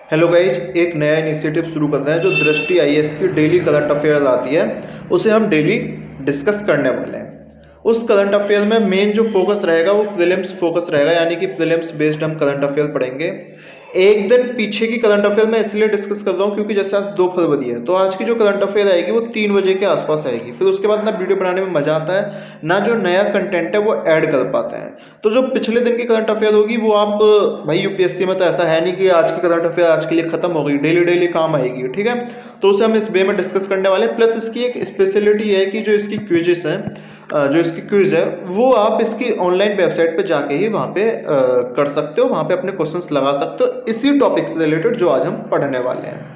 Hello guys, एक नया initiative शुरू कर रहे हैं जो दृष्टि आईएएस की डेली करंट अफेयर्स आती है उसे हम डेली डिस्कस करने वाले हैं। उस करंट अफेयर में मेन जो फोकस रहेगा वो प्रीलिम्स फोकस रहेगा, यानी कि प्रीलिम्स बेस्ड हम करंट अफेयर पढ़ेंगे। एक दिन पीछे की करंट अफेयर मैं इसलिए डिस्कस कर रहा हूँ क्योंकि जैसे आज 2 फरवरी है तो आज की जो करंट अफेयर आएगी वो 3 बजे के आसपास आएगी। फिर उसके बाद ना वीडियो बनाने में मजा आता है, ना जो नया कंटेंट है वो ऐड कर पाते हैं। तो जो पिछले दिन की करंट अफेयर होगी वो आप, भाई यूपीएससी में तो ऐसा है नहीं कि आज की करंट अफेयर आज के लिए खत्म हो गई, डेली डेली काम आएगी, ठीक है। तो उसे हम इस वे में डिस्कस करने वाले हैं। प्लस इसकी एक स्पेशलिटी है कि जो इसकी क्विजेस हैं, जो इसकी क्विज है वो आप इसकी ऑनलाइन वेबसाइट पे जाके ही वहाँ पे कर सकते हो, वहाँ पे अपने क्वेश्चंस लगा सकते हो इसी टॉपिक से रिलेटेड जो आज हम पढ़ने वाले हैं।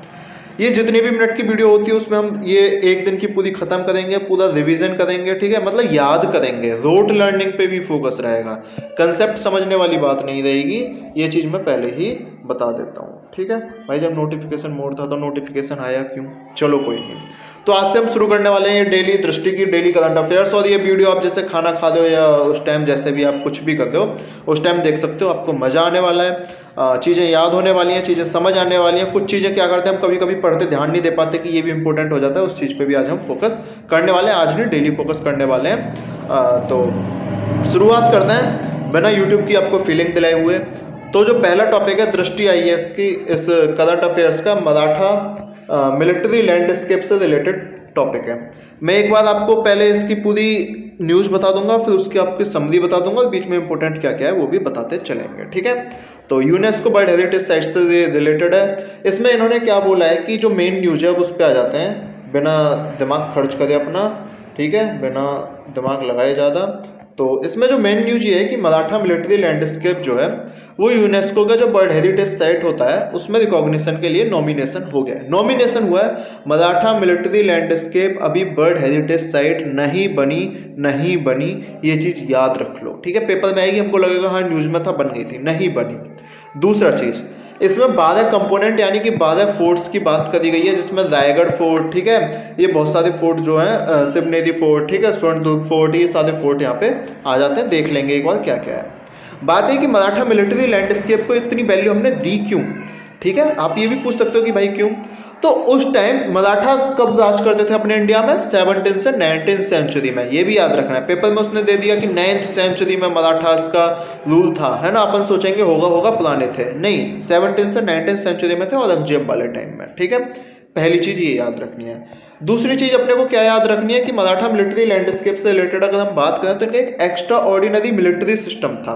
ये जितनी भी मिनट की वीडियो होती है उसमें हम ये एक दिन की पूरी खत्म करेंगे, पूरा रिवीजन करेंगे, ठीक है, मतलब याद करेंगे। रोट लर्निंग पे भी फोकस रहेगा, कंसेप्ट समझने वाली बात नहीं रहेगी। ये चीज मैं पहले ही बता देता हूँ, ठीक है भाई। जब नोटिफिकेशन मोड था तो नोटिफिकेशन आया क्यों, चलो कोई नहीं। तो आज से हम शुरू करने वाले हैं ये डेली दृष्टि की डेली करंट अफेयर्स। और ये वीडियो आप जैसे खाना खा दो या उस टाइम जैसे भी आप कुछ भी कर दो उस टाइम देख सकते हो, आपको मजा आने वाला है, चीज़ें याद होने वाली हैं, चीज़ें समझ आने वाली हैं। कुछ चीज़ें क्या करते हैं हम कभी कभी पढ़ते ध्यान नहीं दे पाते कि ये भी इंपॉर्टेंट हो जाता है, उस चीज़ पे भी आज हम फोकस करने वाले हैं। आज नहीं, डेली फोकस करने वाले हैं। तो शुरुआत करते हैं बिना यूट्यूब की आपको फीलिंग दिलाए हुए। तो जो पहला टॉपिक है दृष्टि आईएएस की इस करंट अफेयर्स का, मराठा मिलिट्री लैंडस्केप से रिलेटेड टॉपिक है। मैं एक बार आपको पहले इसकी पूरी न्यूज़ बता दूंगा, फिर उसकी आपकी समरी बता दूंगा और बीच में इंपॉर्टेंट क्या क्या है वो भी बताते चलेंगे, ठीक है। तो यूनेस्को वर्ल्ड हेरिटेज साइट से रिलेटेड है। इसमें इन्होंने क्या बोला है कि जो मेन न्यूज है उस पर आ जाते हैं बिना दिमाग खर्च करे अपना, ठीक है, बिना दिमाग लगाए ज़्यादा। तो इसमें जो मेन न्यूज ये है कि मराठा मिलिट्री लैंडस्केप जो है वो यूनेस्को का जो वर्ल्ड हेरिटेज साइट होता है उसमें रिकॉग्निशन के लिए नॉमिनेशन हो गया है। नॉमिनेशन हुआ है, मराठा मिलिट्री लैंडस्केप अभी वर्ल्ड हेरिटेज साइट नहीं बनी, नहीं बनी, ये चीज याद रख लो, ठीक है। पेपर में आएगी, हमको लगेगा हाँ न्यूज में था, बन गई थी, नहीं बनी। दूसरा चीज, इसमें 12 कंपोनेंट यानी कि 12 फोर्ट्स की बात करी गई है, जिसमें रायगढ़ फोर्ट, ठीक है, ये बहुत सारे फोर्ट जो है, शिवनेरी फोर्ट, ठीक है, स्वर्णदुर्ग फोर्ट, ये सारे फोर्ट यहाँ पे आ जाते हैं। देख लेंगे एक बार क्या क्या है। बात है कि मराठा मिलिट्री लैंडस्केप को इतनी वैल्यू हमने दी क्यों, ठीक है। आप ये भी पूछ सकते हो कि भाई क्यों। तो उस टाइम मराठा कब राज करते थे अपने इंडिया में, 17 से 19 सेंचुरी में, ये भी याद रखना है। पेपर में उसने दे दिया कि 9th सेंचुरी में मराठास का रूल था, है ना। अपन सोचेंगे होगा होगा पुराने थे, नहीं, 17 से 19 सेंचुरी में थे, औरंगजेब वाले टाइम में, ठीक है। पहली चीज ये याद रखनी है। दूसरी चीज अपने को क्या याद रखनी है कि मराठा मिलिट्री लैंडस्केप से रिलेटेड अगर हम बात करें तो इनका एक एक्स्ट्रा ऑर्डिनरी मिलिट्री सिस्टम था,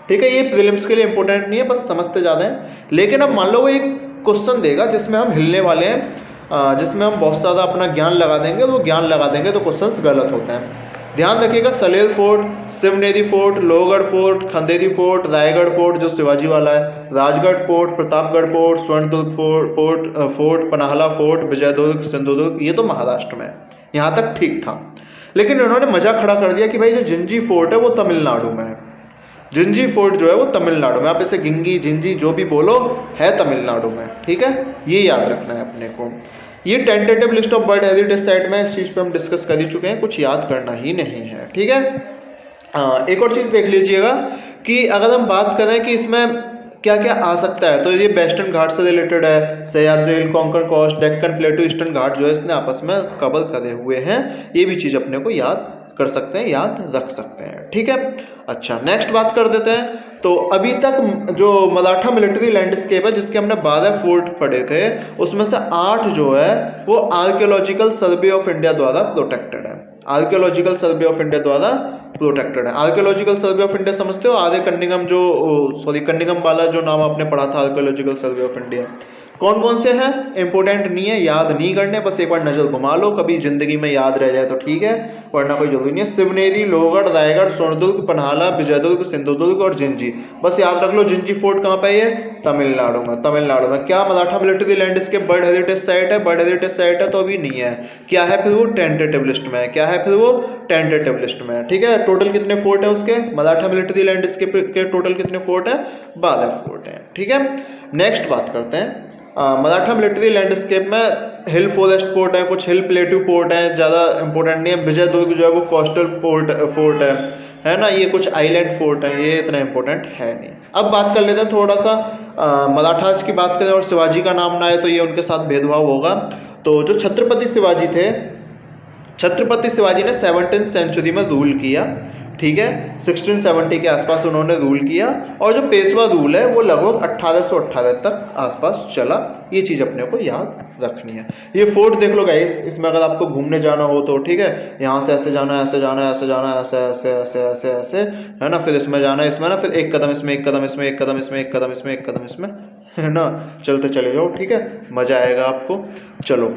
ठीक है। ये प्रीलिम्स के लिए इंपॉर्टेंट नहीं है, बस समझते ज्यादा है। लेकिन अब मान लो वो एक क्वेश्चन देगा जिसमें हम हिलने वाले हैं, जिसमें हम बहुत ज़्यादा अपना ज्ञान लगा देंगे, वो ज्ञान लगा देंगे तो क्वेश्चंस गलत होते हैं। ध्यान रखिएगा, Salher fort, Shivneri fort, Lohagad fort, Khanderi fort, Raigad fort जो शिवाजी वाला है, Rajgad fort, Pratapgad fort, Suvarnadurg fort, Panhala fort, Vijaydurg, Sindhudurg, ये तो महाराष्ट्र में है। यहाँ तक ठीक था। लेकिन उन्होंने मजा खड़ा कर दिया कि भाई जो जिंजी फोर्ट है वो तमिलनाडु में है। जिंजी फोर्ट जो है वो तमिलनाडु में, आप इसे गिंगी जिंजी जो भी बोलो, है तमिलनाडु में, ठीक है। ये याद रखना है अपने को। ये tentative list of world heritage site में, इस चीज पे हम डिस्कस कर ही चुके हैं, कुछ याद करना ही नहीं है, ठीक है। एक और चीज देख लीजिएगा कि अगर हम बात करें कि इसमें क्या क्या आ सकता है, तो ये वेस्टर्न घाट से रिलेटेड है, Sahyadri hill, Konkan coast, Deccan plateau, eastern Ghat जो है इसने आपस में कवर करे हुए हैं। ये भी चीज अपने को याद कर सकते हैं, याद रख सकते हैं, ठीक है। अच्छा, नेक्स्ट बात कर देते हैं। तो अभी तक जो मराठा मिलिट्री लैंडस्केप है जिसके हमने 12 फोर्ट पढ़े थे उसमें से 8 जो है वो आर्कियोलॉजिकल सर्वे ऑफ इंडिया द्वारा प्रोटेक्टेड है। आर्कियोलॉजिकल सर्वे ऑफ इंडिया द्वारा प्रोटेक्टेड है। आर्कियोलॉजिकल सर्वे ऑफ इंडिया समझते हो, आर्य कन्निंगम जो, सॉरी कन्निंगम वाला जो नाम आपने पढ़ा था, आर्कियोलॉजिकल सर्वे ऑफ इंडिया। कौन कौन से हैं इंपोर्टेंट नहीं है, याद नहीं करने, बस एक बार नजर घुमा लो, कभी जिंदगी में याद रह जाए तो ठीक है, वरना कोई जरूरी नहीं है। शिवनेरी, लोहगढ़, रायगढ़, स्वर्णदुर्ग, पन्हाला, विजयदुर्ग, सिंधुदुर्ग और जिंजी, बस याद रख लो। जिंजी फोर्ट कहाँ पे है, तमिलनाडु में। तमिलनाडु में क्या Maratha military landscape world heritage site है, वर्ल्ड हेरिटेज साइट है तो अभी नहीं है, क्या है फिर वो टेंटेटिव लिस्ट में है, क्या है फिर वो टेंटेटिव लिस्ट में है, ठीक है। टोटल कितने फोर्ट है उसके, मराठा मिलिट्री लैंडस्केप के टोटल कितने फोर्ट है, 12 फोर्ट है, ठीक है। नेक्स्ट बात करते हैं, मराठा मिलिट्री लैंडस्केप में हिल फॉरेस्ट फोर्ट है, कुछ हिल प्लेट्यू फोर्ट है, ज़्यादा इंपॉर्टेंट नहीं है। विजयदुर्ग जो है वो कोस्टल फोर्ट है है ना, ये कुछ आइलैंड फोर्ट है, ये इतना इंपॉर्टेंट है नहीं। अब बात कर लेते हैं थोड़ा सा मराठास की बात करें और शिवाजी का नाम ना आए तो ये उनके साथ भेदभाव होगा। तो जो छत्रपति शिवाजी थे, छत्रपति शिवाजी ने 17th सेंचुरी में रूल किया, ठीक है, 1670 के आसपास उन्होंने रूल किया, और जो पेशवा रूल है वो लगभग 1818 तक आसपास चला। ये चीज अपने को याद रखनी है। ये फोर्ट देख लो गाइस, इसमें अगर आपको घूमने जाना हो तो ठीक है, यहाँ से ऐसे जाना है, ऐसे जाना है, ऐसे जाना है, ऐसे ऐसे ऐसे ऐसे ऐसे, है ना, फिर इसमें जाना है, इसमें ना, फिर एक कदम इसमें, एक कदम इसमें, एक कदम इसमें, एक कदम इसमें, एक कदम इसमें, है ना, चलते चले जाओ, ठीक है, मजा आएगा आपको। चलो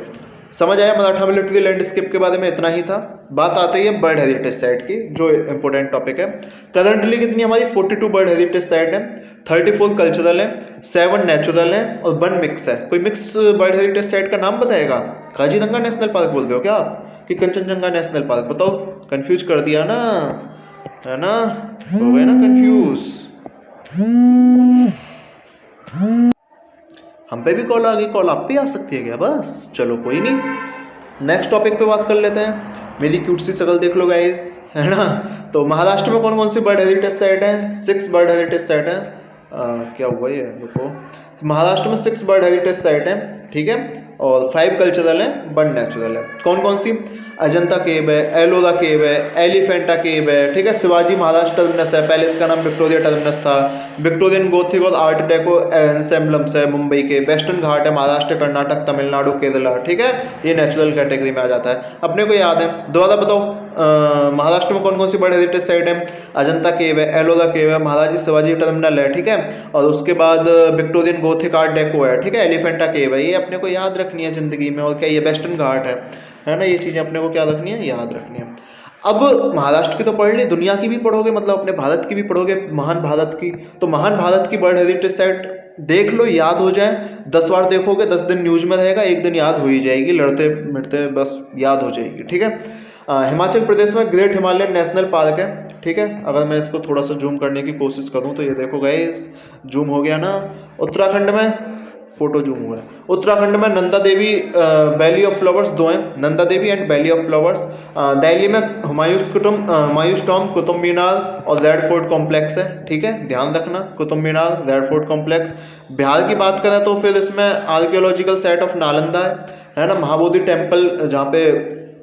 समझ आया मराठा मिलिट्री लैंडस्केप के बारे में, इतना ही था। बात आती है बर्ड हेरिटेज साइट की, जो इंपॉर्टेंट टॉपिक है। करंटली कितनी हमारी 42 बर्ड हेरिटेज साइट है, 34 कल्चरल है, 7 नेचुरल है और 1 मिक्स है। कोई मिक्स बर्ड हेरिटेज साइट का नाम बताएगा? काजीरंगा नेशनल पार्क बोल रहे हो क्या आप, कि कंचनजंगा नेशनल पार्क? बताओ, कंफ्यूज कर दिया ना, है ना, हो गए ना कंफ्यूज। हम पे भी कॉल आ गई, कॉल आप पे आ सकती है क्या? बस चलो कोई नहीं, नेक्स्ट टॉपिक पे बात कर लेते हैं। मेरी क्यूट सी शक्ल देख लो गाइस, है ना। तो महाराष्ट्र में कौन कौन सी बर्ड हेरिटेज साइट है? 6 बर्ड हेरिटेज साइट है। क्या हुआ ये देखो, महाराष्ट्र में 6 बर्ड हेरिटेज साइट है, ठीक है, और 5 कल्चरल है, 1 नेचुरल है। कौन कौन सी? अजंता केव है, एलोरा केव है, एलिफेंटा केव है, ठीक है, शिवाजी महाराज टर्मिनस है, पहले इसका नाम विक्टोरिया टर्मिनस था, विक्टोरियन गोथिक और आर्ट डेको एंसेम्बलम्स है मुंबई के, वेस्टर्न घाट है महाराष्ट्र, कर्नाटक, तमिलनाडु, केरला, ठीक है, ये नेचुरल कैटेगरी में आ जाता है, अपने को याद है। दोबारा बताओ, महाराष्ट्र में कौन कौन सी बर्ड हेरिटेज साइट है? अजंता केव है, एलोरा केव है, महाराजी शिवाजी टर्मिनल है, ठीक है, और उसके बाद विक्टोरियन गोथिक आर्ट डेको है, ठीक है, एलिफेंटा केव है, ये अपने को याद रखनी है जिंदगी में। और क्या, ये वेस्टर्न घाट है ना, ये चीजें अपने को क्या रखनी है, याद रखनी है। अब महाराष्ट्र की तो पढ़ ली, दुनिया की भी पढ़ोगे, मतलब अपने भारत की भी पढ़ोगे, महान भारत की। तो महान भारत की बर्ड हेरिटेज साइट देख लो, याद हो जाए, 10 बार देखोगे 10 दिन न्यूज में रहेगा, एक दिन याद हो ही जाएगी, लड़ते मिटते बस याद हो जाएगी, ठीक है। हिमाचल प्रदेश में ग्रेट हिमालयन नेशनल पार्क है, ठीक है, अगर मैं इसको थोड़ा सा जूम करने की कोशिश करूं तो ये देखो गाइस, जूम हो गया ना। उत्तराखंड में, फोटो जूम हुआ है, उत्तराखंड में Nanda Devi valley of flowers 2 हैं, Nanda Devi and valley of flowers. Delhi में हुमायूंस टॉम, कुतुब मीनार और रेड फोर्ट कॉम्प्लेक्स है, ठीक है, ध्यान रखना, Qutub Minar, red fort complex. Bihar की बात करें तो फिर इसमें आर्कियोलॉजिकल साइट ऑफ नालंदा है ना, महाबोधि टेम्पल जहाँ पे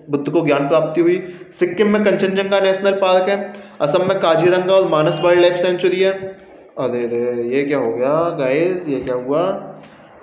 बुद्ध को ज्ञान प्राप्ति हुई। सिक्किम में कंचनजंगा नेशनल पार्क है, असम में काजीरंगा और मानस वाइल्ड लाइफ सेंचुरी है। अरे रे, ये क्या हो गया गाइस, ये क्या हुआ,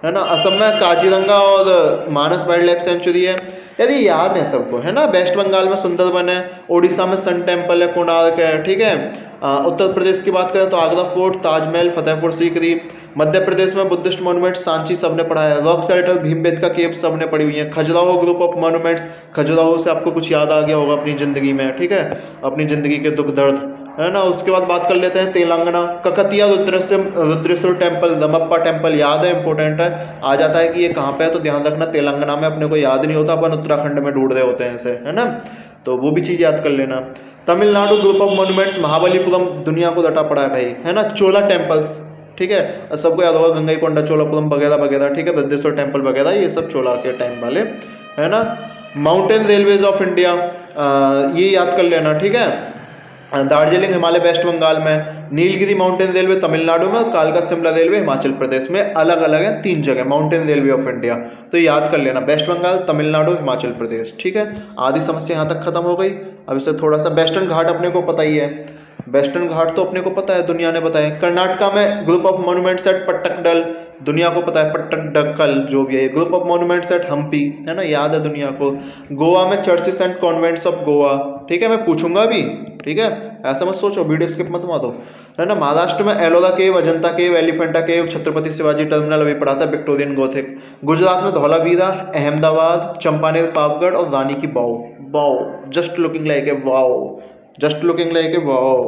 है ना, असम में काजीरंगा और मानस वाइल्ड लाइफ सेंचुरी है, यदि याद है सबको, है ना। वेस्ट बंगाल में सुंदरबन है, उड़ीसा में सन टेम्पल है, कोणार्क है, ठीक है। उत्तर प्रदेश की बात करें तो आगरा फोर्ट, ताजमहल, फतेहपुर सीकरी। मध्य प्रदेश में बुद्धिस्ट मॉन्यूमेंट सांची सबने पढ़ा है, रॉक सेल्टर, भीमबेटका केव सबने पढ़ी हुई है। Khajuraho group of monuments, Khajuraho से आपको कुछ याद आ गया होगा अपनी जिंदगी में, ठीक है, अपनी जिंदगी के दुख दर्द, है ना। उसके बाद बात कर लेते हैं तेलंगाना, ककतिया रुद्रेश्वर टेम्पल, रमप्पा टेम्पल, याद है, इंपॉर्टेंट है, आ जाता है कि ये कहाँ पे है तो ध्यान रखना, तेलंगाना में, अपने को याद नहीं होता, अपन उत्तराखंड में ढूंढ रहे होते हैं इसे, है ना, तो वो भी चीज याद कर लेना। Tamil Nadu group of monuments, Mahabalipuram, दुनिया को रटा पड़ा है भाई, है ना। चोला टेम्पल्स, ठीक है, सबको याद होगा, गंगईकोंडा चोलापुरम वगैरह वगैरह, ठीक है, बद्रेश्वर टेम्पल वगैरह, ये सब चोला के टाइम वाले, है ना। माउंटेन रेलवेज ऑफ इंडिया, ये याद कर लेना, ठीक है। दार्जिलिंग हिमालय वेस्ट बंगाल में, नीलगिरी माउंटेन रेलवे तमिलनाडु में, कालका शिमला रेलवे हिमाचल प्रदेश में, अलग अलग है 3 जगह माउंटेन रेलवे ऑफ इंडिया, तो याद कर लेना, वेस्ट बंगाल, तमिलनाडु, हिमाचल प्रदेश, ठीक है। आधी समस्या यहाँ तक खत्म हो गई। अब इससे थोड़ा सा वेस्टर्न घाट अपने को पता ही है, वेस्टर्न घाट तो अपने को पता है, दुनिया ने बताया। कर्नाटका में group of monuments at Pattadakal, दुनिया को पता है, पट्टडकल जो भी है, group of monuments at Hampi, है ना, याद है दुनिया को। गोवा में churches and convents of Goa, ठीक है, मैं पूछूंगा भी, ठीक है, ऐसा मत सोचो, वीडियो स्किप मत मार दो, है ना। महाराष्ट्र में एलोरा केव, अजंता केव, एलिफेंटा केव, छत्रपति शिवाजी टर्मिनल अभी पढ़ा था, विक्टोरियन गोथिक। गुजरात में धौलावीरा, अहमदाबाद, चंपानेर, पावगढ़ और Rani ki Vav, wow, just looking like a wow, just looking like a wow,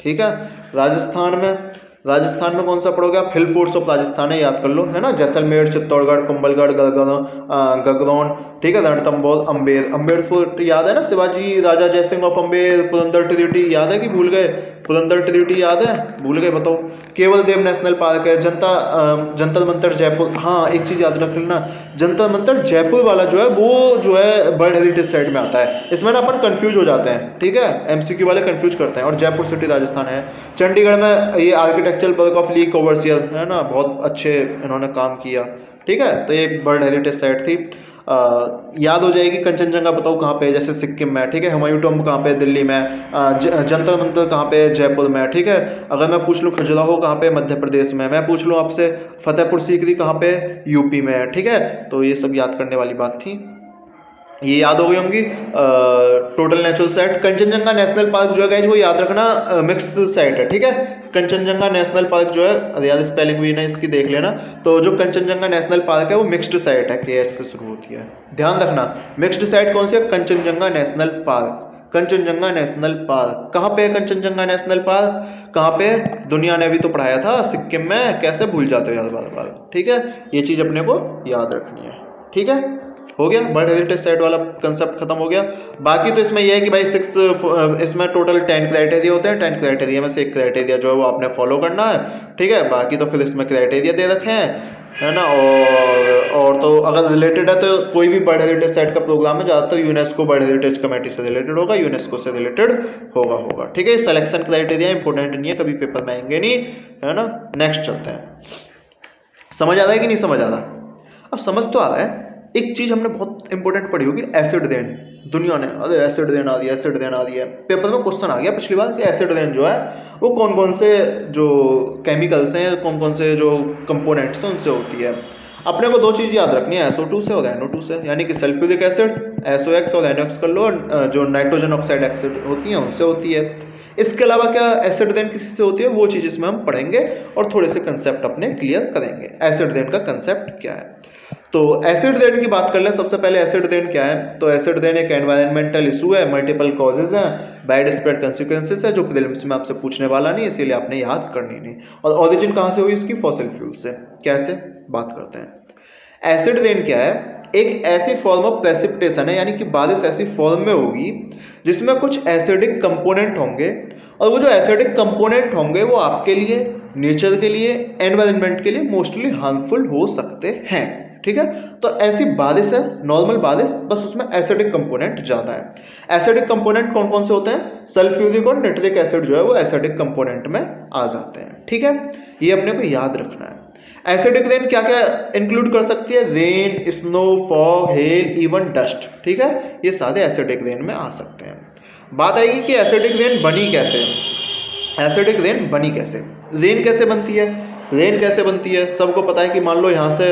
ठीक है। राजस्थान में कौन सा पढ़ोगे आप? हिल फोर्ट्स ऑफ राजस्थान है, याद कर लो, है ना, जैसलमेर, चित्तौड़गढ़, कुंभलगढ़, गगरौन, ठीक है, रणथंभौर, अम्बेर, अम्बेर फोर्ट याद है ना, शिवाजी राजा जयसिंह ऑफ अम्बेर, पुरंदर ट्रिनिटी, याद है कि भूल गए? पुरंदर ट्रीटी याद है, भूल गए बताओ। केवल देव नेशनल पार्क है, जंतर मंतर जयपुर, हाँ एक चीज याद रख लेना, जंतर मंतर जयपुर वाला जो है वो जो है वर्ल्ड हेरिटेज साइट में आता है। इसमें ना अपन कंफ्यूज हो जाते हैं, ठीक है, एमसीक्यू वाले कंफ्यूज करते हैं। और जयपुर सिटी राजस्थान है। चंडीगढ़ में ये आर्किटेक्चरल वर्क ऑफ ली कोवर्सियर है ना, बहुत अच्छे इन्होंने काम किया, ठीक है। तो ये वर्ल्ड हेरिटेज साइट थी। याद हो जाएगी। कंचनजंगा बताओ कहाँ पे है, जैसे सिक्किम में, ठीक है। हुमायूं टॉम्ब कहाँ पे है, दिल्ली में। जंतर मंतर कहाँ पे है, जयपुर में, ठीक है। अगर मैं पूछ लूँ खजुराहो कहाँ पे, मध्य प्रदेश में। मैं पूछ लूँ आपसे फतेहपुर सीकरी कहाँ पे, यूपी में, ठीक है। तो ये सब याद करने वाली बात थी, ये याद हो गई होंगी। Total natural site, Kanchenjunga national park जो है गाइस वो याद रखना मिक्स्ड साइट है, ठीक है। कंचनजंगा नेशनल पार्क जो है, अरे यार स्पेलिंग भी ना इसकी देख लेना। तो जो कंचनजंगा नेशनल पार्क है वो मिक्स्ड साइट है, के से शुरू होती है, ध्यान रखना। मिक्स्ड साइट कौन सी है, Kanchenjunga national park. Kanchenjunga national park कहाँ पे है, कंचनजंगा नेशनल पार्क कहाँ पे है, दुनिया ने अभी तो पढ़ाया था सिक्किम में, कैसे भूल जाते हो यार बार बार, ठीक है। ये चीज अपने को याद रखनी है, ठीक है। हो गया, वर्ल्ड हेरिटेज साइट वाला कंसेप्ट खत्म हो गया। बाकी तो इसमें यह है कि भाई इसमें टोटल 10 क्राइटेरिया होते हैं। 10 क्राइटेरिया में से एक क्राइटेरिया जो है वो आपने फॉलो करना है, ठीक है। बाकी तो फिर इसमें क्राइटेरिया दे रखे हैं, है ना। और तो अगर रिलेटेड है तो कोई भी वर्ल्ड हेरिटेज साइट का प्रोग्राम है, ज़्यादातर यूनेस्को वर्ल्ड हेरिटेज कमेटी से रिलेटेड होगा, यूनेस्को से रिलेटेड होगा, ठीक है। सिलेक्शन क्राइटेरिया इंपॉर्टेंट नहीं है, कभी पेपर में आएंगे नहीं, है ना। नेक्स्ट चलते हैं। समझ आ रहा है कि नहीं समझ आ रहा? अब समझ तो आ रहा है। एक चीज हमने बहुत इंपॉर्टेंट पढ़ी होगी, एसिड रेन। दुनिया ने अरे एसिड रेन आ रही है, एसिड रेन आ रही है। पेपर में क्वेश्चन आ गया पिछली बार कि एसिड रेन जो है वो कौन कौन से जो केमिकल्स हैं, कौन कौन से जो कंपोनेंट्स हैं उनसे होती है। अपने को दो चीज याद रखनी है, SO2 से और NO2 से, यानी कि सल्फ्यूरिक एसिड SOX और NOx कर लो, जो नाइट्रोजन ऑक्साइड एसिड होती है उनसे होती है। इसके अलावा क्या एसिड रेन किसी से होती है, वो चीज इसमें हम पढ़ेंगे और थोड़े से कंसेप्ट अपने क्लियर करेंगे। एसिड रेन का कंसेप्ट क्या है, तो एसिड रेन की बात कर ले। सबसे पहले एसिड रेन क्या है, तो एसिड रेन एक एनवायरमेंटल इशू है, मल्टीपल कॉजेज हैं, वाइड स्प्रेड कंसिक्वेंसेस है, जो प्रीलिम्स में आपसे पूछने वाला नहीं, इसीलिए आपने याद करनी नहीं। और ओरिजिन कहां से हुई इसकी, फॉसिल फ्यूल से। कैसे, बात करते हैं। एसिड रेन क्या है, एक ऐसी फॉर्म ऑफ प्रेसिपिटेशन है, यानी कि बारिश ऐसी फॉर्म में होगी जिसमें कुछ एसिडिक कंपोनेंट होंगे, और वो जो एसिडिक कंपोनेंट होंगे वो आपके लिए, नेचर के लिए, एनवायरनमेंट के लिए मोस्टली हार्मफुल हो सकते हैं, ठीक है। तो ऐसी बारिश है, नॉर्मल बारिश, बस उसमें एसिडिक कंपोनेंट ज्यादा है। एसिडिक कंपोनेंट कौन कौन से होते हैं, सल्फ्यूरिक और नाइट्रिक एसिड जो है वो एसिडिक कंपोनेंट में आ जाते हैं, ठीक है। ये अपने को याद रखना है। एसिडिक रेन क्या क्या इंक्लूड कर सकती है, rain, snow, fog, hello, even dust, ठीक है। ये सारे एसिडिक रेन में आ सकते हैं। बात आएगी कि एसिडिक रेन बनी कैसे। एसिडिक रेन बनी कैसे, रेन कैसे बनती है, रेन कैसे बनती है सबको पता है कि मान लो यहाँ से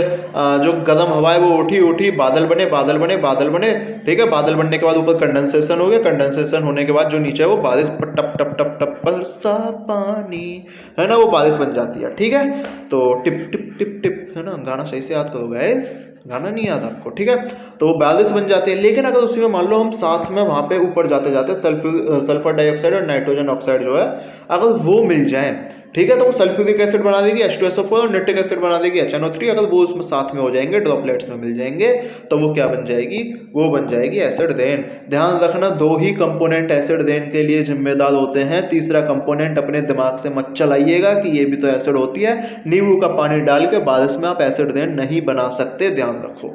जो गर्म हवा है वो उठी बादल बने, ठीक है। बादल बनने के बाद ऊपर कंडेंसेशन हो गया, कंडेंसेशन होने के बाद जो नीचे है वो बारिश टप टप टप टप बरसा पानी, है ना, वो बारिश बन जाती है, ठीक है। तो टिप टिप टिप टिप, है ना, गाना सही से याद करो गाइस, गाना नहीं याद आपको, ठीक है। तो वो बारिश बन जाती है, लेकिन अगर उसी में मान लो हम साथ में वहां पे ऊपर जाते जाते सल्फर डाइऑक्साइड और नाइट्रोजन ऑक्साइड जो है अगर वो मिल जाए, ठीक है, तो वो सल्फ्यूरिक एसिड बना देगी H2SO4 और नाइट्रिक एसिड बना देगी HNO3। अगर वो उसमें साथ में हो जाएंगे, ड्रॉपलेट्स में मिल जाएंगे, तो वो क्या बन जाएगी, वो बन जाएगी एसिड रेन। ध्यान रखना, दो ही कंपोनेंट एसिड रेन के लिए जिम्मेदार होते हैं, तीसरा कंपोनेंट अपने दिमाग से मत चलाइएगा कि ये भी तो एसिड होती है। नींबू का पानी डाल के बारिश में आप एसिड रेन नहीं बना सकते, ध्यान रखो।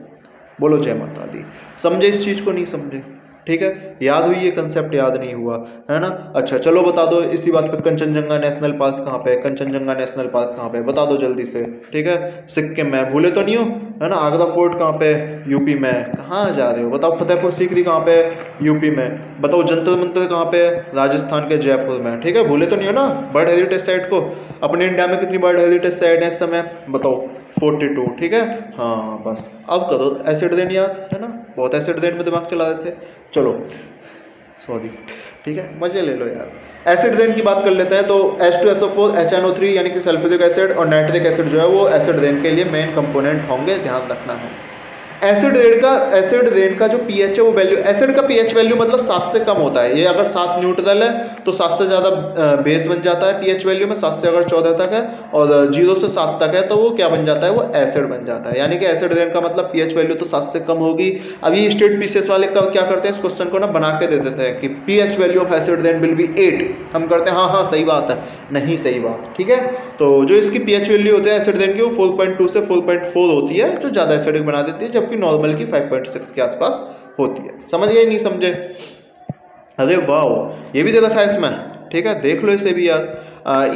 बोलो जय माता दी। समझे इस चीज को, नहीं समझे, ठीक है। याद हुई, ये कंसेप्ट याद नहीं हुआ, है ना। अच्छा चलो बता दो इसी बात पे, कंचनजंगा नेशनल पार्क कहाँ पे है, कंचनजंगा नेशनल पार्क कहाँ पे है, बता दो जल्दी से, ठीक है। सिक्किम में, भूले तो नहीं हो, है ना। आगरा फोर्ट कहाँ पे, यूपी में। कहाँ जा रहे हो बताओ, फतेहपुर सीकरी कहाँ पे, यूपी में। बताओ जंतर मंतर कहाँ पे, राजस्थान के जयपुर में, ठीक है। भूले तो नहीं हो ना वर्ल्ड हेरिटेज साइट को। अपने इंडिया में कितनी वर्ल्ड हेरिटेज साइट है इस समय, बताओ 42, ठीक है। हाँ बस अब करो एसिड रेन याद, है ना, बहुत एसिड रेन में दिमाग चला रहे थे। चलो सॉरी, ठीक है, मजे ले लो यार। एसिड रेन की बात कर लेते हैं। तो H2SO4, HNO3 यानी कि सल्फ्यूरिक एसिड और नाइट्रिक एसिड जो है वो एसिड रेन के लिए मेन कंपोनेंट होंगे, ध्यान रखना है। एसिड रेन का जो पीएच है वो वैल्यू, एसिड का पीएच वैल्यू मतलब 7 से कम होता है। ये अगर 7 न्यूट्रल है तो 7 से ज़्यादा बेस बन जाता है पीएच वैल्यू में, 7 से अगर 14 तक है और 0 से 7 तक है तो वो क्या बन जाता है, वो एसिड बन जाता है। यानी कि एसिड रेन का मतलब पीएच वैल्यू तो 7 से कम होगी। अब ये स्टेट पीसीएस वाले का क्या करते हैं, इस क्वेश्चन को ना बना के दे देते हैं कि pH value of acid rain will be 8। हम करते हैं हाँ हाँ सही बात है, नहीं सही बात, ठीक है। तो जो इसकी पीएच वैल्यू होती है एसिड रेन की वो 4.2 से 4.4 होती है, जो ज़्यादा एसिडिक बना देती है, जबकि नॉर्मल की 5.6 के आसपास होती है। समझ गए नहीं समझे? अरे वाह, ये भी दे रखा है इसमें, ठीक है, देख लो इसे भी यार।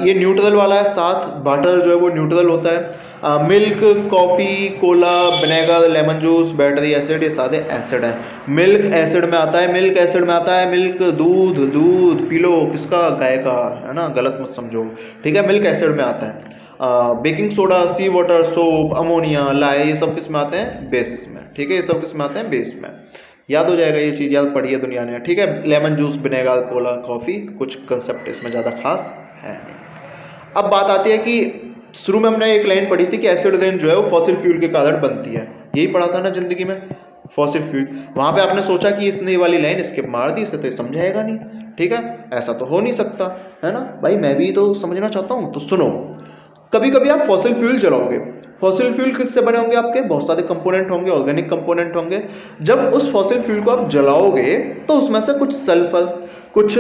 ये न्यूट्रल वाला है, साथ वाटर जो है वो न्यूट्रल होता है। Milk, coffee, Cola, vinegar, lemon juice, battery acid, ये सारे एसिड है। मिल्क एसिड में आता है, मिल्क एसिड में आता है मिल्क, दूध, दूध पी लो, किसका, गाय का, है ना, गलत मत समझो, ठीक है, मिल्क एसिड में आता है। बेकिंग सोडा, सी वाटर, सोप, अमोनिया, लाई, ये सब किस में आते हैं, बेसिस में, ठीक है, ये सब किस में आते हैं, बेस में। याद हो जाएगा, ये चीज़ याद पड़ी है दुनिया ने, ठीक है। Lemon juice, vinegar, Cola, coffee, कुछ कंसेप्ट इसमें ज़्यादा खास है नहीं। अब बात आती है कि शुरू में हमने एक लाइन पढ़ी थी कि एसिड रेन जो है वो फॉसिल फ्यूल के कारण बनती है, यही पढ़ा था ना जिंदगी में, फॉसिल फ्यूल। वहां पे आपने सोचा कि इसने ये वाली लाइन स्किप मार दी, इसे तो ये समझाएगा नहीं, ठीक है, ऐसा तो हो नहीं सकता, है ना भाई, मैं भी तो समझना चाहता हूं। तो सुनो, कभी कभी आप फॉसिल फ्यूल जलाओगे, फॉसिल फ्यूल किससे बने होंगे, आपके बहुत सारे कंपोनेंट होंगे, ऑर्गेनिक कंपोनेंट होंगे। जब उस फॉसिल फ्यूल को आप जलाओगे तो उसमें से कुछ सल्फर, कुछ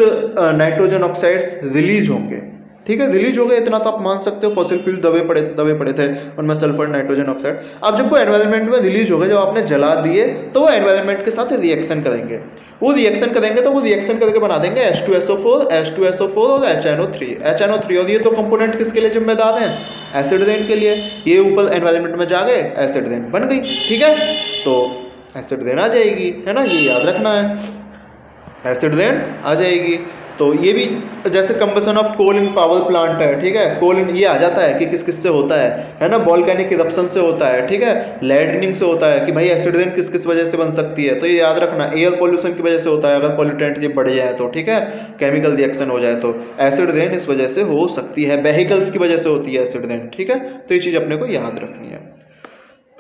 नाइट्रोजन ऑक्साइड्स रिलीज होंगे, ठीक है, रिलीज हो गए, इतना तो आप मान सकते हो। फॉसिल फ्यूल दबे पड़े थे, उनमें सल्फर, नाइट्रोजन ऑक्साइड। अब जब वो एनवायरनमेंट में रिलीज हो गए, जब आपने जला दिए, तो वो एनवायरनमेंट के साथ रिएक्शन करेंगे। वो रिएक्शन करेंगे तो वो रिएक्शन करके बना देंगे H2SO4, H2SO4 और HNO3। और ये तो कंपोनेंट किसके लिए जिम्मेदार हैं, एसिड रेन के लिए। ये ऊपर एनवायरनमेंट में जा गए, एसिड रेन बन गई, ठीक है। तो एसिड रेन आ जाएगी, है ना, ये याद रखना है, एसिड रेन आ जाएगी। तो ये भी जैसे combustion of coal in power plant है, ठीक है, कोल इन ये आ जाता है कि किस किस से होता है ना, वोल्केनिक इरप्शन से होता है, ठीक है, लाइटनिंग से होता है, कि भाई एसिड रेन किस किस वजह से बन सकती है, तो ये याद रखना। एयर पॉल्यूशन की वजह से होता है, अगर पॉल्यूटेंट ये बढ़ जाए तो, ठीक है, केमिकल रिएक्शन हो जाए तो एसिड रेन इस वजह से हो सकती है। व्हीकल्स की वजह से होती है एसिड रेन, ठीक है, तो ये चीज अपने को याद रखनी है।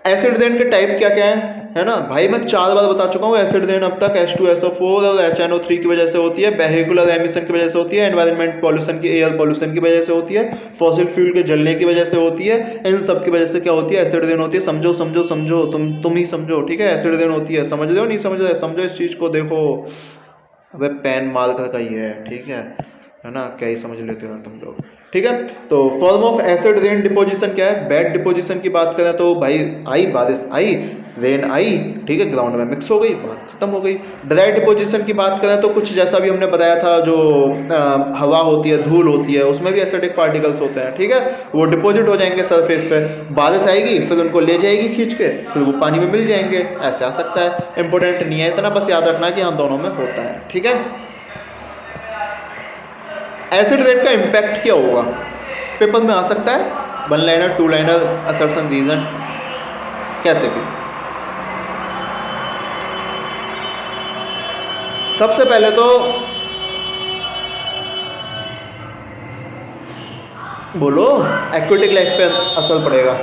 एसिड रेन के टाइप क्या क्या है ना भाई, मैं 4 बार बता चुका हूँ। एसिड रेन अब तक H2SO4 और HNO3 की वजह से होती है, वेहिकुलर एमिशन की वजह से होती है, एनवायरनमेंट पॉल्यूशन की, एयर पॉल्यूशन की वजह से होती है, फॉसिल फ्यूल के जलने की वजह से होती है। इन सब की वजह से क्या होती है, एसिड रेन होती है। समझो समझो समझो, तुम ही समझो, ठीक है, एसिड रेन होती है। समझ रहे हो, नहीं समझ रहे, समझो इस चीज को, देखो अबे पेन मार्कर का ही है, ठीक है ना, क्या ही समझ लेते हो तुम लोग, ठीक है। तो form of acid rain deposition क्या है, बेड डिपोजिशन की बात करें तो भाई आई, बारिश आई, रेन आई, ठीक है, ग्राउंड में मिक्स हो गई, बात खत्म हो गई। ड्राई डिपोजिशन की बात करें तो कुछ जैसा भी हमने बताया था, जो हवा होती है, धूल होती है, उसमें भी एसिडिक पार्टिकल्स होते हैं, ठीक है, वो डिपोजिट हो जाएंगे सरफेस पे, बारिश आएगी फिर उनको ले जाएगी खींच के, फिर वो पानी में मिल जाएंगे, ऐसे आ सकता है। इंपॉर्टेंट नहीं है इतना, बस याद रखना कि हाँ दोनों में होता है, ठीक है। एसिड रेन का इम्पैक्ट क्या होगा, पेपर में आ सकता है, 1 लाइनर, 2 लाइनर, असर्शन, रीजन, कैसे भी। सबसे पहले तो बोलो एक्वेटिक लाइफ पे असर पड़ेगा,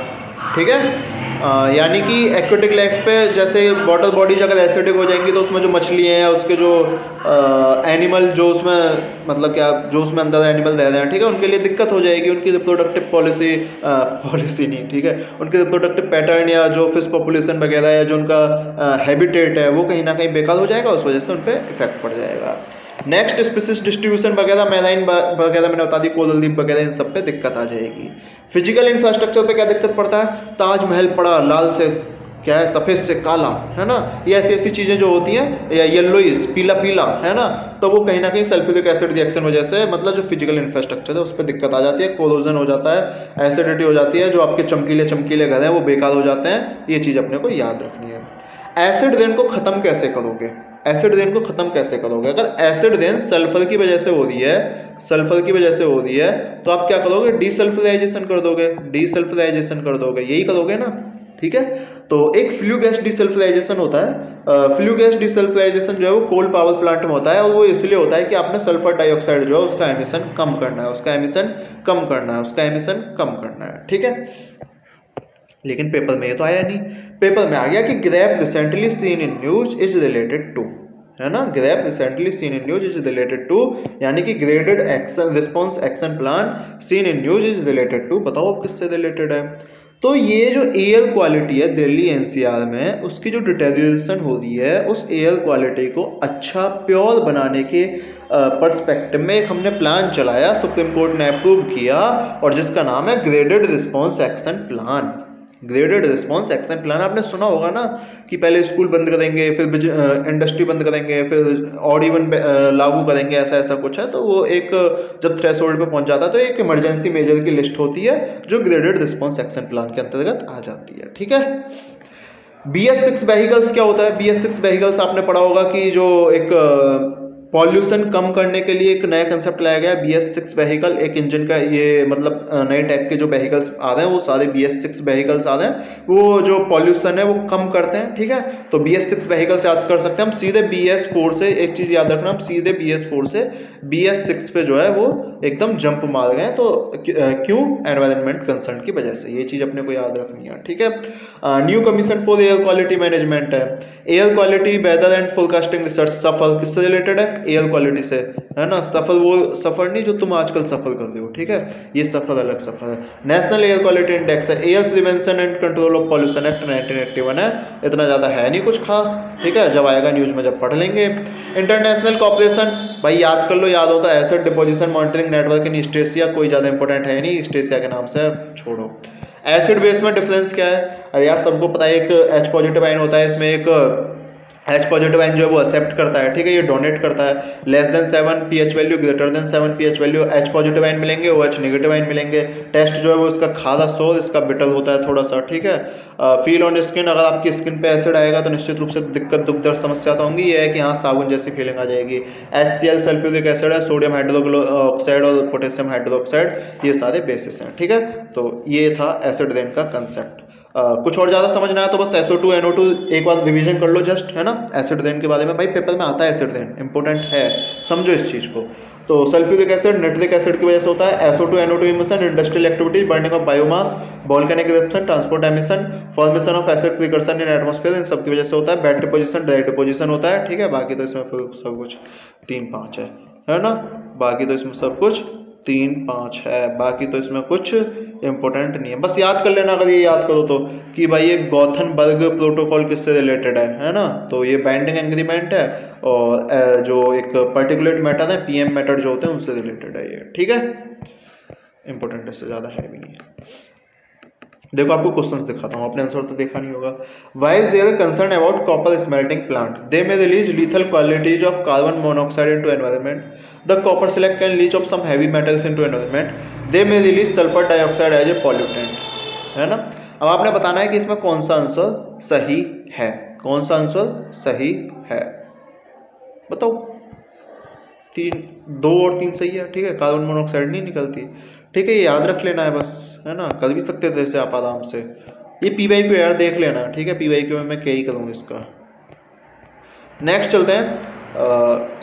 ठीक है। यानी कि एक्वेटिक लाइफ पे, जैसे वाटर बॉडीज अगर एसिडिक हो जाएंगी तो उसमें जो मछली हैं, उसके जो एनिमल जो उसमें, मतलब क्या, जो उसमें अंदर एनिमल रह रहे हैं, ठीक है, उनके लिए दिक्कत हो जाएगी, उनकी रिप्रोडक्टिव पॉलिसी नहीं, ठीक है, उनकी रिप्रोडक्टिव पैटर्न या जो फिश पॉपुलेशन वगैरह या जो उनका हैबिटेट है वो कहीं ना कहीं बेकार हो जाएगा, उस वजह से उन पर इफेक्ट पड़ जाएगा। नेक्स्ट स्पीसीज डिस्ट्रीब्यूशन वगैरह, मैराइन वगैरह मैंने बता दी, कोरल रीफ वगैरह, इन सब पे दिक्कत आ जाएगी। फिजिकल इंफ्रास्ट्रक्चर पे क्या दिक्कत पड़ता है, ताजमहल पड़ा लाल से क्या है, सफेद से काला, है ना, ये ऐसी ऐसी चीजें जो होती हैं, या येलोइस, पीला पीला, है ना, तो वो कहीं ना कहीं सल्फ्यूरिक एसिड रिएक्शन वजह से, मतलब जो फिजिकल इंफ्रास्ट्रक्चर है उस पर दिक्कत आ जाती है, कोरोजन हो जाता है, एसिडिटी हो जाती है, जो आपके चमकीले चमकीले घर हैं वो बेकार हो जाते हैं। ये चीज अपने को याद रखनी है। एसिड रेन को खत्म कैसे करोगे, एसिड रेन को खत्म कैसे करोगे, अगर एसिड रेन सल्फर की वजह से हो रही है, सल्फर की वजह से हो रही है, तो आप क्या करोगे, डीसल्फराइजेशन कर दोगे, डीसल्फराइजेशन कर दोगे, यही करोगे ना, ठीक है। तो एक फ्लू गैस डीसल्फराइजेशन होता है। फ्लू गैस डीसल्फराइजेशन जो है वो कोल पावर प्लांट में होता है, और वो इसलिए होता है कि आपने सल्फर डाइऑक्साइड जो है उसका एमिशन कम करना है, उसका एमिशन कम करना है, उसका एमिशन कम करना है, ठीक है। लेकिन पेपर में ये तो आया नहीं, पेपर में आ गया कि GRAP recently seen in news is related to, है ना, GRAP recently seen in news is related to, यानी कि graded action response action plan seen in news is related to. बताओ अब किससे रिलेटेड है। तो ये जो एयर क्वालिटी है दिल्ली एनसीआर में, उसकी जो डिटेरियोरेशन हो रही है, उस एयर क्वालिटी को अच्छा प्योर बनाने के पर्सपेक्टिव में एक हमने प्लान चलाया, सुप्रीम कोर्ट ने अप्रूव किया, और जिसका नाम है graded response action plan. Graded response action plan आपने सुना होगा ना, कि पहले स्कूल बंद करेंगे, फिर इंडस्ट्री बंद करेंगे, फिर ऑड इवन लागू करेंगे, ऐसा ऐसा कुछ है। तो वो एक जब थ्रेशोल्ड पे पहुंच जाता है तो एक इमरजेंसी मेजर की लिस्ट होती है जो ग्रेडेड रिस्पॉन्स एक्शन प्लान के अंतर्गत आ जाती है। ठीक है। BS6 व्हीकल्स क्या होता है। BS6 व्हीकल्स आपने पढ़ा होगा कि जो एक पॉल्यूशन कम करने के लिए एक नया कंसेप्ट लाया गया है, BS6 व्हीकल। एक इंजन का ये मतलब नए टाइप के जो व्हीकल्स आ रहे हैं वो सारे BS6 व्हीकल्स आ रहे हैं, वो जो पॉल्यूशन है वो कम करते हैं। ठीक है। तो BS6 व्हीकल्स याद कर सकते हैं हम सीधे BS4 से, एक चीज याद रखना, हम सीधे BS4 से BS6 पे जो है वो एकदम जंप मार गए। तो क्यों, एनवायरनमेंट कंसर्न की वजह से, ये चीज अपने को याद रखनी है। ठीक है। New commission for air quality management है। Air quality weather and forecasting research, सफल किससे रिलेटेड है, एयर क्वालिटी से, है ना। सफल वो सफर नहीं जो तुम आजकल सफल कर रहे हो। ठीक है। ये सफल अलग सफल है। नेशनल एयर क्वालिटी इंडेक्स है। Air prevention and control of pollution act 1981 है। इतना ज्यादा है नहीं कुछ खास। ठीक है। जब आएगा न्यूज में जब पढ़ लेंगे। इंटरनेशनल कॉपरेशन, भाई याद कर लो, याद होता है acid deposition monitoring network in East Asia, कोई ज्यादा इंपॉर्टेंट है नहीं, स्टेसिया के नाम से छोड़ो। एसिड बेस में डिफरेंस क्या है, अरे यार सबको पता है, एक H पॉजिटिव आयन होता है, इसमें एक H पॉजिटिव आयन जो है वो एक्सेप्ट करता है। ठीक है। ये डोनेट करता है। Less than 7 pH value, greater than 7 pH value, H positive ion मिलेंगे, OH नेगेटिव आयन मिलेंगे। टेस्ट जो है वो इसका खारा सोल, इसका बिटर होता है थोड़ा सा। ठीक है। फील ऑन स्किन, अगर आपकी स्किन पे एसिड आएगा तो निश्चित रूप से दिक्कत, दुख दर्द समस्या तो होंगी। ये है कि हाँ साबुन जैसी फीलिंग आ जाएगी। HCl सल्फ्यूरिक एसिड है, सोडियम हाइड्रोक्साइड और पोटेशियम हाइड्रोक्साइड, ये सारे बेसिस हैं। ठीक है। तो ये था एसिड रेन का कंसेप्ट। कुछ और ज्यादा समझना है तो बस SO2 NO2 एक बार रिवीजन कर लो जस्ट, है ना, एसिड रेन के बारे में। भाई पेपर में आता है एसिड रेन, इंपॉर्टेंट है, समझो इस चीज को। तो सल्फ्यूरिक एसिड नाइट्रिक एसिड की वजह से होता है। SO2 NO2 emission, industrial activities, burning of biomass, volcanic eruption, transport emission, formation of acid precursor in atmosphere, इन सब की वजह से होता है। बैड डिपोजिशन, ड्राई डिपोजिशन होता है। ठीक है। बाकी तो इसमें सब कुछ 3-5 है ना। बाकी तो इसमें सब कुछ 3-5 है, बाकी तो इसमें कुछ इंपॉर्टेंट नहीं है। बस याद कर लेना, अगर ये याद करो तो, कि भाई ये गॉथनबर्ग प्रोटोकॉल किससे रिलेटेड है ना। तो ये बाइंडिंग एग्रीमेंट है, और जो एक पर्टिकुलेट मैटर है PM मैटर जो होते हैं उनसे रिलेटेड है ये। ठीक है। इंपॉर्टेंट इससे ज्यादा है भी नहीं। देखो आपको क्वेश्चंस दिखाता हूँ, आपने आंसर तो देखा नहीं होगा। Why is there concern about copper smelting plant, they may release lethal qualities of carbon monoxide into environment, the copper select can leach off some heavy metals into environment, they may release sulphur dioxide as a pollutant, है ना। अब आपने बताना है कि इसमें कौन सा आंसर सही है, कौन सा आंसर सही है, बताओ। 2 और 3 सही है। ठीक है। कार्बन मोनोऑक्साइड नहीं निकलती। ठीक है। ये याद रख लेना है बस, है ना, कर भी सकते थे इसे आप आराम से। ये PYQ यार देख लेना। ठीक है। PYQ में मैं क्या ही करूँ इसका। नेक्स्ट चलते हैं।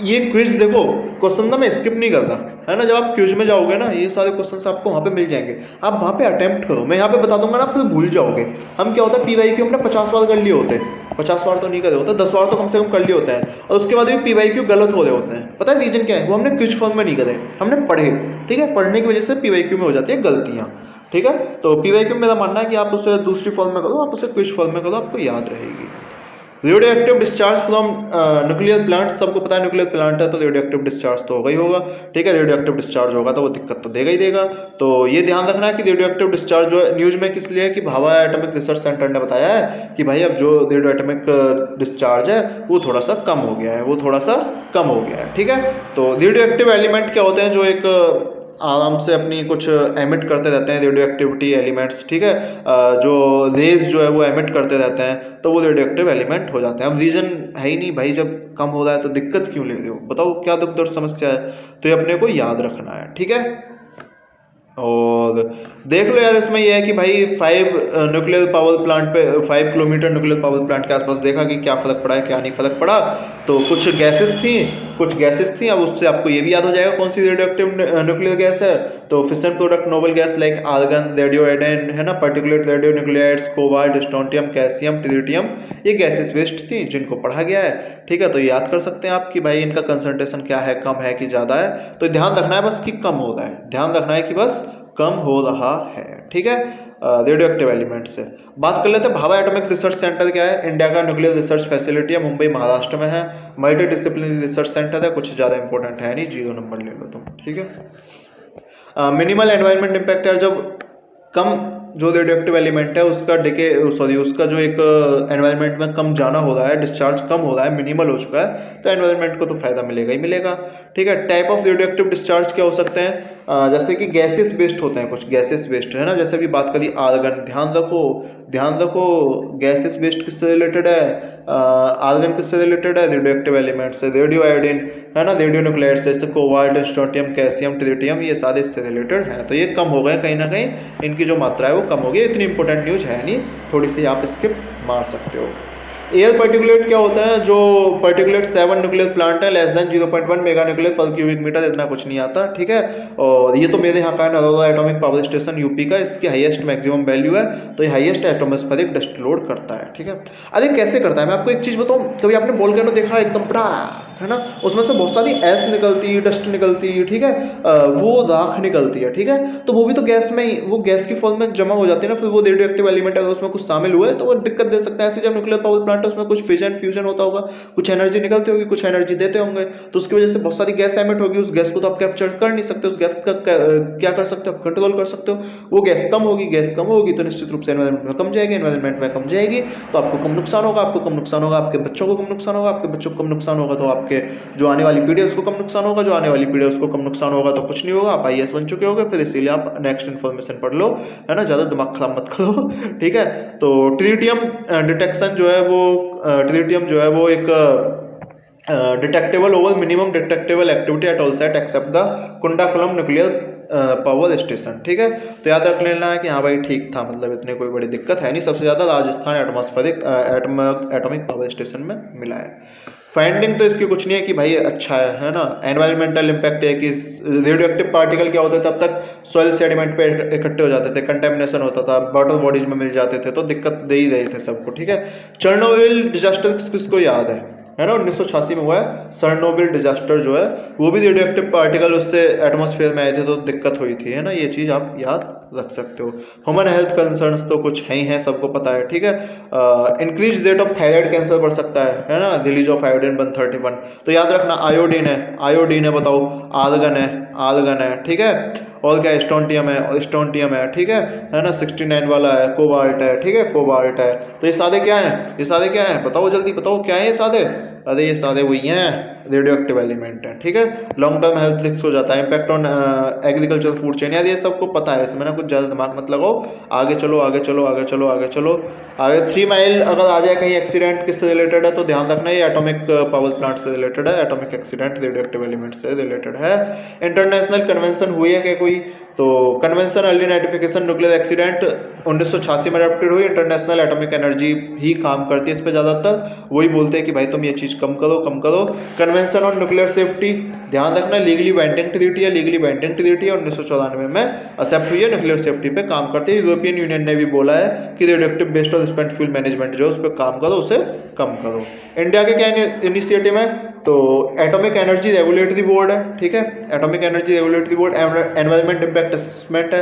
ये क्विज देखो, क्वेश्चन ना मैं स्किप नहीं करता, है ना। जब आप क्विज में जाओगे ना, ये सारे क्वेश्चंस आपको वहां पे मिल जाएंगे, आप वहां पे अटेम्प्ट करो। मैं यहाँ पे बता दूंगा ना, फिर भूल जाओगे। हम क्या होता है, PYQ हमने 50 बार कर लिए होते हैं, 50 बार तो नहीं करे होते, 10 बार तो कम से कम कर लिए होते हैं, और उसके बाद भी PYQ गलत हो रहे होते हैं। पता है रीजन क्या है, वो हमने क्विज फॉर्म में नहीं करे, हमने पढ़े। ठीक है। पढ़ने की वजह से PYQ में हो जाती है गलतियां। ठीक है। तो PYQ में मेरा मानना है कि आप उसे दूसरी फॉर्म में करो, आप उसे क्विज फॉर्म में करो, आपको याद रहेगी। Radio active discharge from nuclear plant, सबको पता है न्यूक्लियर प्लांट है तो रेडियो एक्टिव डिस्चार्ज तो होगा ही होगा। ठीक है। रेडियो एक्टिव डिस्चार्ज होगा तो वो दिक्कत तो देगा ही देगा। तो ये ध्यान रखना है कि रेडियो एक्टिव डिस्चार्ज जो है न्यूज में किस लिए है, कि भाभा एटॉमिक रिसर्च सेंटर ने बताया है कि भाई अब जो रेडियो एटॉमिक डिस्चार्ज है वो थोड़ा सा कम हो गया है, वो थोड़ा सा कम हो गया है। ठीक है। तो रेडियो एक्टिव एलिमेंट क्या होते हैं, जो एक आराम से अपनी कुछ एमिट करते रहते हैं, रेडियो एक्टिविटी एलिमेंट्स। ठीक है। जो रेज जो है वो एमिट करते रहते हैं, तो वो रेडियो एक्टिव एलिमेंट हो जाते हैं। अब रीजन है ही नहीं भाई, जब कम हो रहा है तो दिक्कत क्यों ले रहे हो, बताओ क्या दुख दर्द समस्या है, तो ये अपने को याद रखना है। ठीक है। और देख लो यार, इसमें यह है कि भाई 5 न्यूक्लियर पावर प्लांट पे, 5 किलोमीटर न्यूक्लियर पावर प्लांट के आसपास देखा कि क्या फर्क पड़ा है, क्या नहीं फर्क पड़ा। तो कुछ गैसेस थी, अब उससे आपको ये भी याद हो जाएगा कौन सी रेडियो एक्टिव न्यूक्लियर गैस है, तो fission product noble gas like argon, radioiodine, है ना, particulate radionuclides, cobalt, strontium, calcium, tritium, ये गैसेस वेस्ट थी जिनको पढ़ा गया है। ठीक है, तो याद कर सकते हैं आप कि भाई इनका कंसंट्रेशन क्या है, कम है कि ज़्यादा है। तो ध्यान रखना है बस कि कम हो रहा है, ध्यान रखना है कि बस कम हो रहा है। ठीक है, रेडियो एक्टिव एलिमेंट से बात कर लेते हैं। भाभा एटॉमिक रिसर्च सेंटर क्या है? इंडिया का न्यूक्लियर रिसर्च फैसिलिटी है, मुंबई महाराष्ट्र में है, मल्टी डिसिप्लिनरी रिसर्च सेंटर है, कुछ ज़्यादा इंपॉर्टेंट है नहीं, 0 नंबर ले लो तुम। ठीक है, मिनिमल एनवायरमेंट इम्पैक्ट है, जब कम जो रेडियो एक्टिव एलिमेंट है उसका डिके सॉरी उसका जो एक एनवायरमेंट में कम जाना हो रहा है, डिस्चार्ज कम हो रहा है, मिनिमल हो चुका है, तो एनवायरमेंट को तो फायदा मिलेगा ही मिलेगा। ठीक है, type of radio active discharge क्या हो सकते हैं? जैसे कि गैसेस बेस्ड होते हैं, कुछ गैसेस बेस्ड है ना, जैसे अभी बात करी आर्गन, ध्यान रखो गैसेस बेस्ड किससे रिलेटेड है? आर्गन किससे रिलेटेड है? रेडियो एक्टिव एलिमेंट से। रेडियो आयोडीन है ना, रेडियो न्यूक्लाइड से, जैसे कोबाल्ट, स्ट्रोंटियम, कैल्शियम, ट्रिटियम, ये सारे इससे रिलेटेड हैं। तो ये कम हो गए कहीं ना कहीं, इनकी जो मात्रा है वो कम हो गई। इतनी इंपॉर्टेंट न्यूज है नहीं, थोड़ी सी आप स्किप मार सकते हो। एयर पार्टिकुलेट क्या होता है? जो पार्टिकुलेट 7 न्यूक्लियर प्लांट है, लेस देन 0.1 मेगा न्यूक्लियर पर क्यूबिक मीटर, इतना कुछ नहीं आता। ठीक है, और ये तो मेरे यहाँ का है, Naroda atomic power station UP का, इसकी हाईएस्ट मैक्सिमम वैल्यू है, तो ये हाईएस्ट एटमॉस्फेरिक डस्ट लोड करता है। ठीक है, अरे कैसे करता है, मैं आपको एक चीज बताऊं, कभी आपने वोल्केनो देखा एकदम बड़ा, है ना, उसमें से बहुत सारी ऐश निकलती है, डस्ट निकलती है, ठीक है, वो राख निकलती है। ठीक है, तो वो भी तो गैस में ही, वो गैस की फॉर्म में जमा हो जाती है ना, फिर वो रेडियो एक्टिव एलिमेंट अगर उसमें कुछ शामिल हुआ है तो वो दिक्कत दे सकता है। ऐसे जब न्यूक्लियर पावर प्लांट है उसमें कुछ फिजन फ्यूजन होता होगा, कुछ एनर्जी निकलती होगी, कुछ एनर्जी देते होंगे, तो उसकी वजह से बहुत सारी गैस एमिट होगी। उस गैस को तो आप कैप्चर कर नहीं सकते, उस गैस का क्या कर सकते हो, कंट्रोल कर सकते हो। वो गैस कम होगी, गैस कम होगी तो निश्चित रूप से एनवायरमेंट में कम जाएगी, एनवायरमेंट में कम जाएगी तो आपको कम नुकसान होगा, आपको कम नुकसान होगा, आपके बच्चों को कम नुकसान होगा, आपके बच्चों को कम नुकसान होगा तो आपके जो आने वाली पीढ़ी है उसको कम नुकसान होगा, जो आने वाली पीढ़ी है उसको कम नुकसान होगा, तो कुछ नहीं होगा, आप आईएएस बन चुके होगे। फिर इसीलिए आप नेक्स्ट इन्फॉर्मेशन पढ़ लो, है ना, ज़्यादा दिमाग खराब मत करो। ठीक है, तो ट्रिटियम डिटेक्शन जो है वो ट्रिटियम जो है वो एक detectable over minimum detectable activity at all site except the Kudankulam nuclear power station. ठीक है, तो याद रख लेना है कि हाँ भाई ठीक था, मतलब इतने कोई बड़ी दिक्कत है नहीं। सबसे ज़्यादा Rajasthan atmospheric atomic power station में मिला है। फाइंडिंग तो इसकी कुछ नहीं है कि भाई अच्छा है ना। एनवायरमेंटल इम्पैक्ट है कि रेडियो एक्टिव पार्टिकल क्या होते थे, तब तक सॉइल सेडिमेंट पे इकट्ठे हो जाते थे, कंटेमिनेशन होता था, वाटर बॉडीज में मिल जाते थे, तो दिक्कत दे ही रहे थे सबको। ठीक है, चेरनोबिल डिजास्टर किसको याद है ना, 1986 में हुआ है चेरनोबिल डिजास्टर जो है, वो भी रेडियो एक्टिव पार्टिकल उससे एटमॉस्फेयर में आए थे तो दिक्कत हुई थी, है ना, ये चीज आप याद रख सकते हो। ह्यूमन हेल्थ कंसर्न्स तो कुछ है ही है, सबको पता है। ठीक है, increase rate of thyroid cancer बढ़ सकता है ना, रिलीज ऑफ आयोडीन 131, तो याद रखना आयोडीन है, बताओ, आर्गन है। ठीक है, और क्या, स्टोंटियम है। ठीक है ना, 69 वाला है, कोबाल्ट है। ठीक है, कोबाल्ट है। तो ये सारे क्या है, बताओ जल्दी बताओ क्या है ये सारे? अरे ये सारे वही हैं, रेडियो एक्टिव एलिमेंट है। ठीक है, लॉन्ग टर्म हेल्थ रिस्क हो जाता है, impact on agriculture food chain, यार ये सबको पता है, इसमें ना कुछ ज़्यादा दिमाग मत लगाओ। आगे चलो आगे 3 माइल अगर आ जाए कहीं एक्सीडेंट, किससे रिलेटेड है तो ध्यान रखना, ये एटॉमिक पावर प्लांट से रिलेटेड है, atomic accident radio active element से रिलेटेड है। इंटरनेशनल कन्वेंशन हुई है क्या कोई? तो convention early notification nuclear accident 1986 में अडॉप्टेड हुई। इंटरनेशनल एटॉमिक एनर्जी ही काम करती है इस पे ज़्यादातर, वही बोलते हैं कि भाई तुम ये चीज़ कम करो। कन्वेंशन ऑन न्यूक्लियर सेफ्टी, ध्यान रखना, लीगली बाइंडिंग ट्रीटी है, 1994 में एक्सेप्ट हुई है, न्यूक्लियर सेफ्टी पे काम करती है। यूरोपियन यूनियन ने भी बोला है कि रेडियोएक्टिव वेस्ट और स्पेंट फ्यूल मैनेजमेंट जो है उस पर काम करो, उसे कम करो। इंडिया के क्या इनिशिएटिव है? तो एटॉमिक एनर्जी रेगुलेटरी बोर्ड है। ठीक है, atomic energy regulatory board, environment impact assessment है,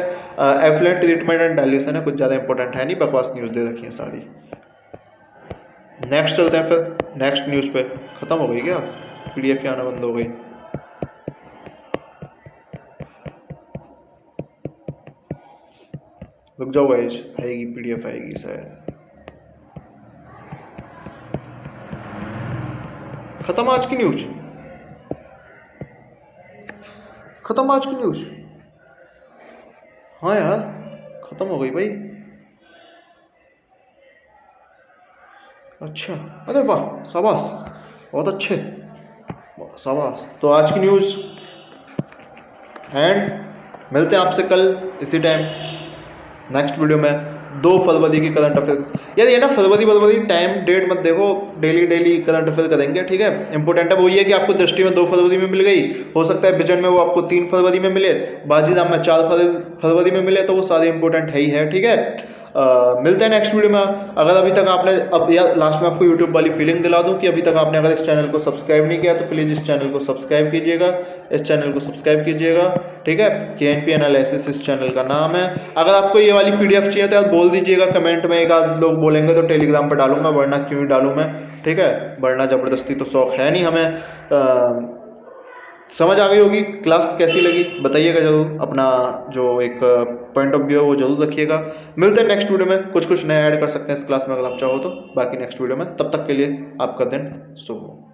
एफ्लुएंट ट्रीटमेंट एंड डायल्यूशन है, कुछ ज़्यादा इंपॉर्टेंट है नहीं, बकवास न्यूज़ दे रखी है सारी। नेक्स्ट चलते हैं, फिर नेक्स्ट न्यूज़ पे। खत्म हो गई क्या? पीडीएफ की आना बंद हो गई। रुक जाओ गाइस, आएगी पीडीएफ, आएगी शायद। खत्म आज की न्यूज, खत्म आज की न्यूज। हाँ यार, खत्म हो गई भाई। अच्छा, अरे वाह, शाबाश, बहुत अच्छे, शाबाश। तो आज की न्यूज एंड मिलते हैं आपसे कल इसी टाइम नेक्स्ट वीडियो में। 2 फरवरी की करंट अफेयर्स। यार ये ना फरवरी टाइम डेट मत देखो, डेली डेली करंट अफेयर करेंगे, ठीक है। इंपॉर्टेंट है वो ये है कि आपको दृष्टि में 2 फरवरी में मिल गई, हो सकता है विजन में वो आपको 3 फरवरी में मिले, बाजीराम में 4 फरवरी में मिले, तो वो सारे इंपॉर्टेंट है ही है, ठीक है। मिलते हैं नेक्स्ट वीडियो में। अगर अभी तक आपने, अब यार लास्ट में आपको यूट्यूब वाली फीलिंग दिला दूं कि अभी तक आपने अगर इस चैनल को सब्सक्राइब नहीं किया तो प्लीज़ इस चैनल को सब्सक्राइब कीजिएगा, इस चैनल को सब्सक्राइब कीजिएगा, ठीक है। केएनपी एनालिसिस इस चैनल का नाम है। अगर आपको ये वाली पीडीएफ चाहिए तो यार बोल दीजिएगा कमेंट में, एक आध लोग बोलेंगे तो टेलीग्राम पर डालूंगा, वरना क्यों ही डालूं मैं, ठीक है। वरना जबरदस्ती तो शौक है नहीं हमें। समझ आ गई होगी, क्लास कैसी लगी बताइएगा जरूर, अपना जो एक पॉइंट ऑफ व्यू है वो जरूर रखिएगा। मिलते हैं नेक्स्ट वीडियो में, कुछ कुछ नया ऐड कर सकते हैं इस क्लास में अगर आप चाहो तो, बाकी नेक्स्ट वीडियो में। तब तक के लिए आपका दिन शुभ हो।